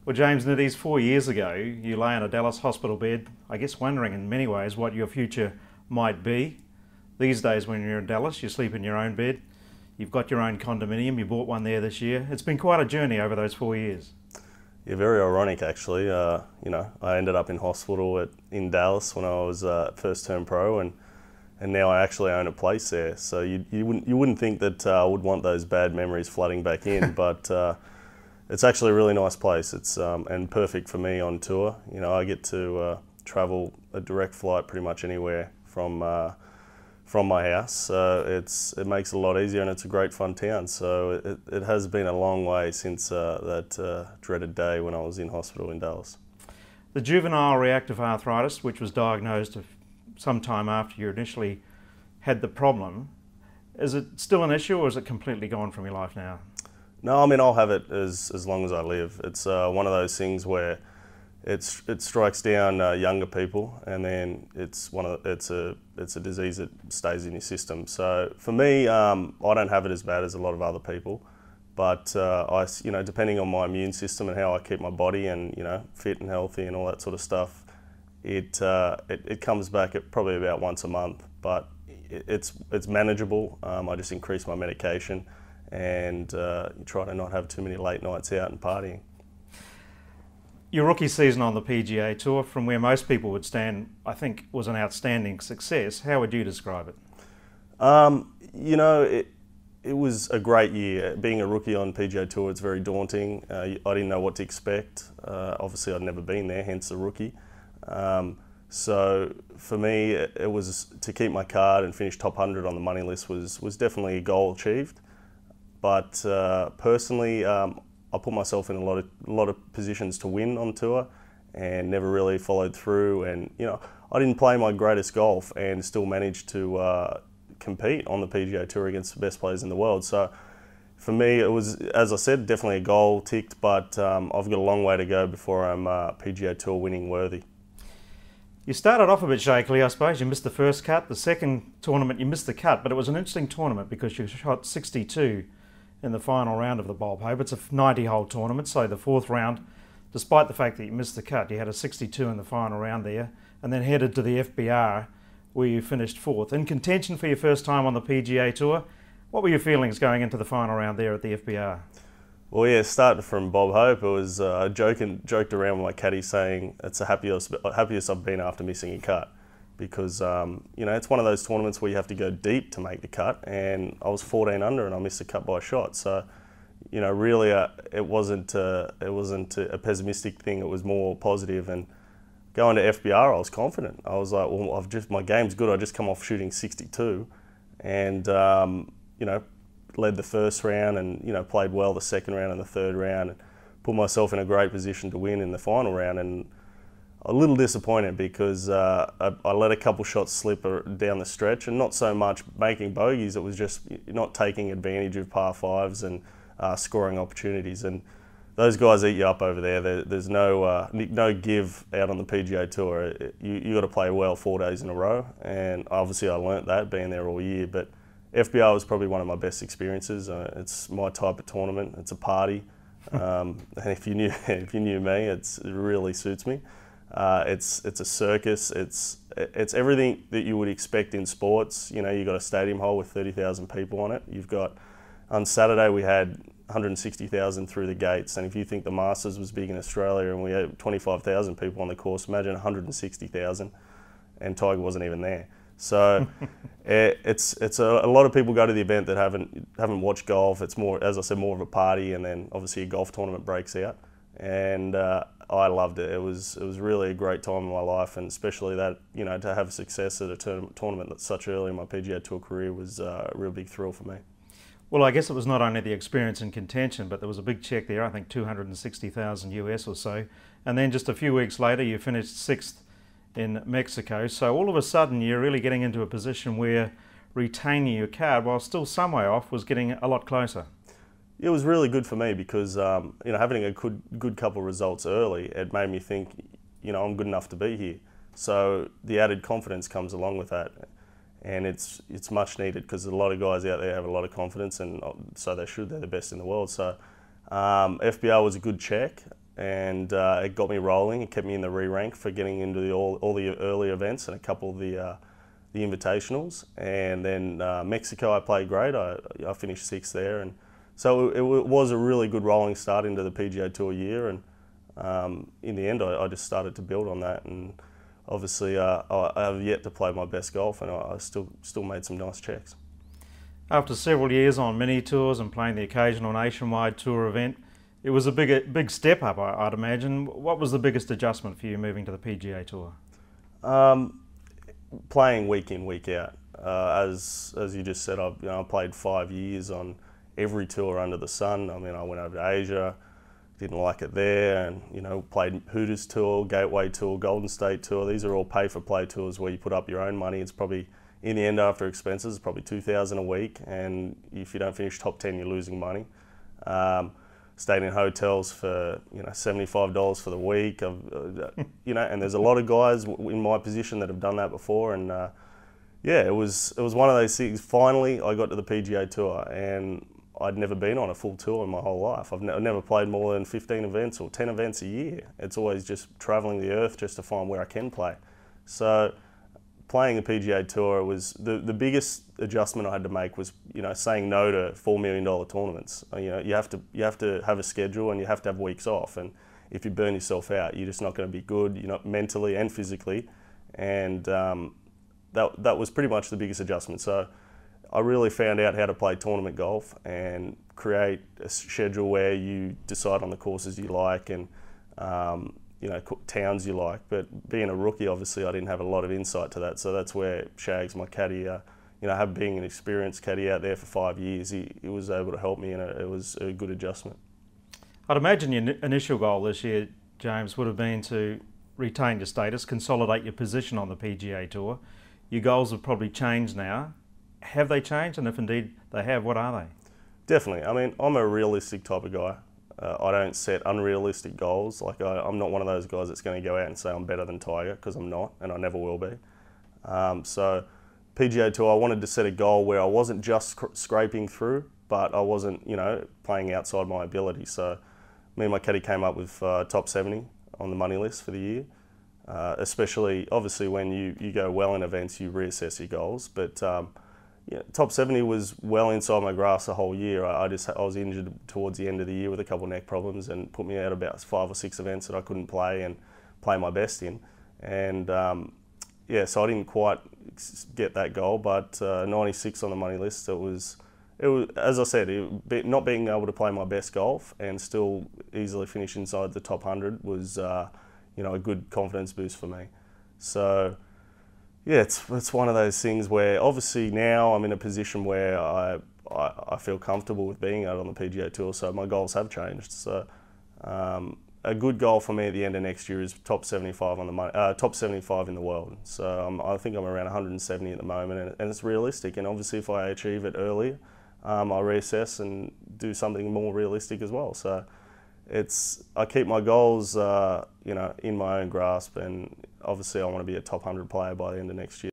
Well, James Nitties, 4 years ago, you lay in a Dallas hospital bed, I guess wondering in many ways what your future might be. These days when you're in Dallas, you sleep in your own bed. You've got your own condominium, you bought one there this year. It's been quite a journey over those 4 years. Yeah, very ironic actually. I ended up in hospital in Dallas when I was first term pro, and now I actually own a place there. So you wouldn't think that I would want those bad memories flooding back in, but it's actually a really nice place. It's and perfect for me on tour. You know, I get to travel a direct flight pretty much anywhere from my house, so it makes it a lot easier, and it's a great fun town. So it has been a long way since that dreaded day when I was in hospital in Dallas. The juvenile reactive arthritis, which was diagnosed some time after you initially had the problem, is it still an issue, or is it completely gone from your life now? No, I mean, I'll have it as long as I live. It's one of those things where it strikes down younger people, and then it's a disease that stays in your system. So for me, I don't have it as bad as a lot of other people, but depending on my immune system and how I keep my body and fit and healthy and all that sort of stuff, it comes back at probably about once a month, but it's manageable. I just increase my medication and try to not have too many late nights out and partying. Your rookie season on the PGA Tour, from where most people would stand, I think was an outstanding success. How would you describe it? It was a great year. Being a rookie on PGA Tour, it's very daunting. I didn't know what to expect. Obviously, I'd never been there, hence the rookie. So for me, it was to keep my card and finish top 100 on the money list was definitely a goal achieved. But personally, I put myself in a lot of positions to win on tour, and never really followed through. And I didn't play my greatest golf, and still managed to compete on the PGA Tour against the best players in the world. So for me, it was, as I said, definitely a goal ticked. But I've got a long way to go before I'm PGA Tour winning worthy. You started off a bit shakily, I suppose. You missed the first cut. The second tournament, you missed the cut, but it was an interesting tournament because you shot 62 in the final round of the Bob Hope. It's a 90-hole tournament, so the fourth round, despite the fact that you missed the cut, you had a 62 in the final round there, and then headed to the FBR, where you finished fourth. In contention for your first time on the PGA Tour, what were your feelings going into the final round there at the FBR? Well, yeah, starting from Bob Hope, it was joked around with my caddy saying it's the happiest I've been after missing a cut, because it's one of those tournaments where you have to go deep to make the cut, and I was 14 under and I missed the cut by a shot. So really it wasn't a pessimistic thing, it was more positive. And going to FBR, I was confident. I was like, well, my game's good. I just come off shooting 62, and led the first round, and played well the second round and the third round, and put myself in a great position to win in the final round. And a little disappointed because I let a couple shots slip down the stretch, and not so much making bogeys, it was just not taking advantage of par fives and scoring opportunities. And those guys eat you up over there. There's no give out on the PGA Tour. You got to play well 4 days in a row, and obviously I learnt that being there all year. But FBR was probably one of my best experiences. It's my type of tournament. It's a party, and if you knew me, it really suits me. It's a circus. It's everything that you would expect in sports. You've got a stadium hole with 30,000 people on it. You've got, on Saturday we had 160,000 through the gates, and if you think the Masters was big in Australia and we had 25,000 people on the course, imagine 160,000, and Tiger wasn't even there. So it's a lot of people go to the event that haven't watched golf. It's more, as I said, more of a party, and then obviously a golf tournament breaks out, and I loved it. It was really a great time in my life, and especially that to have success at a tournament that's such early in my PGA Tour career was a real big thrill for me. Well, I guess it was not only the experience in contention, but there was a big check there, I think 260,000 US or so, and then just a few weeks later you finished sixth in Mexico. So all of a sudden you're really getting into a position where retaining your card, while still some way off, was getting a lot closer. It was really good for me because having a good couple of results early, it made me think, I'm good enough to be here. So the added confidence comes along with that, and it's much needed because a lot of guys out there have a lot of confidence, and so they should. They're the best in the world. So FBR was a good check. and it got me rolling. It kept me in the re-rank for getting into all the early events and a couple of the invitationals. And then Mexico, I played great. I finished 6th there, and so it was a really good rolling start into the PGA Tour year. And in the end, I just started to build on that. And obviously, I have yet to play my best golf, and I still made some nice checks. After several years on mini tours and playing the occasional nationwide tour event, it was a big step up, I'd imagine. What was the biggest adjustment for you moving to the PGA Tour? Playing week in, week out. As you just said, I played 5 years on every tour under the sun. I mean, I went over to Asia, didn't like it there, and played Hooters Tour, Gateway Tour, Golden State Tour. These are all pay-for-play tours where you put up your own money. It's probably, in the end, after expenses, probably $2,000 a week, and if you don't finish top 10, you're losing money. Stayed in hotels for $75 for the week. And there's a lot of guys in my position that have done that before, and yeah, it was one of those things. Finally, I got to the PGA Tour, and I'd never been on a full tour in my whole life. I've never played more than 15 events or 10 events a year. It's always just travelling the earth just to find where I can play. So playing the PGA Tour was the biggest adjustment I had to make was saying no to $4 million tournaments. You have to have a schedule, and you have to have weeks off. And if you burn yourself out, you're just not going to be good, mentally and physically. And that was pretty much the biggest adjustment. So I really found out how to play tournament golf and create a schedule where you decide on the courses you like and towns you like. But being a rookie, obviously, I didn't have a lot of insight to that. So that's where Shags, my caddy, being an experienced caddy out there for 5 years, he was able to help me, and it was a good adjustment. I'd imagine your initial goal this year, James, would have been to retain your status, consolidate your position on the PGA Tour. Your goals have probably changed now. Have they changed? And if indeed they have, what are they? Definitely. I mean, I'm a realistic type of guy. I don't set unrealistic goals. Like I'm not one of those guys that's going to go out and say I'm better than Tiger, because I'm not, and I never will be. So PGA Tour, I wanted to set a goal where I wasn't just scraping through, but I wasn't, playing outside my ability. So me and my caddy came up with top 70 on the money list for the year. Especially, obviously, when you go well in events, you reassess your goals. But top 70 was well inside my grasp the whole year. I was injured towards the end of the year with a couple of neck problems, and put me out about 5 or 6 events that I couldn't play my best in. And so I didn't quite get that goal, but 96 on the money list. It was, as I said, not being able to play my best golf and still easily finish inside the top 100 was a good confidence boost for me. So yeah, it's one of those things where obviously now I'm in a position where I feel comfortable with being out on the PGA Tour, so my goals have changed. So a good goal for me at the end of next year is top 75 on the top 75 in the world. So I think I'm around 170 at the moment, and it's realistic. And obviously, if I achieve it earlier, I'll reassess and do something more realistic as well. So I keep my goals in my own grasp, and obviously I want to be a top 100 player by the end of next year.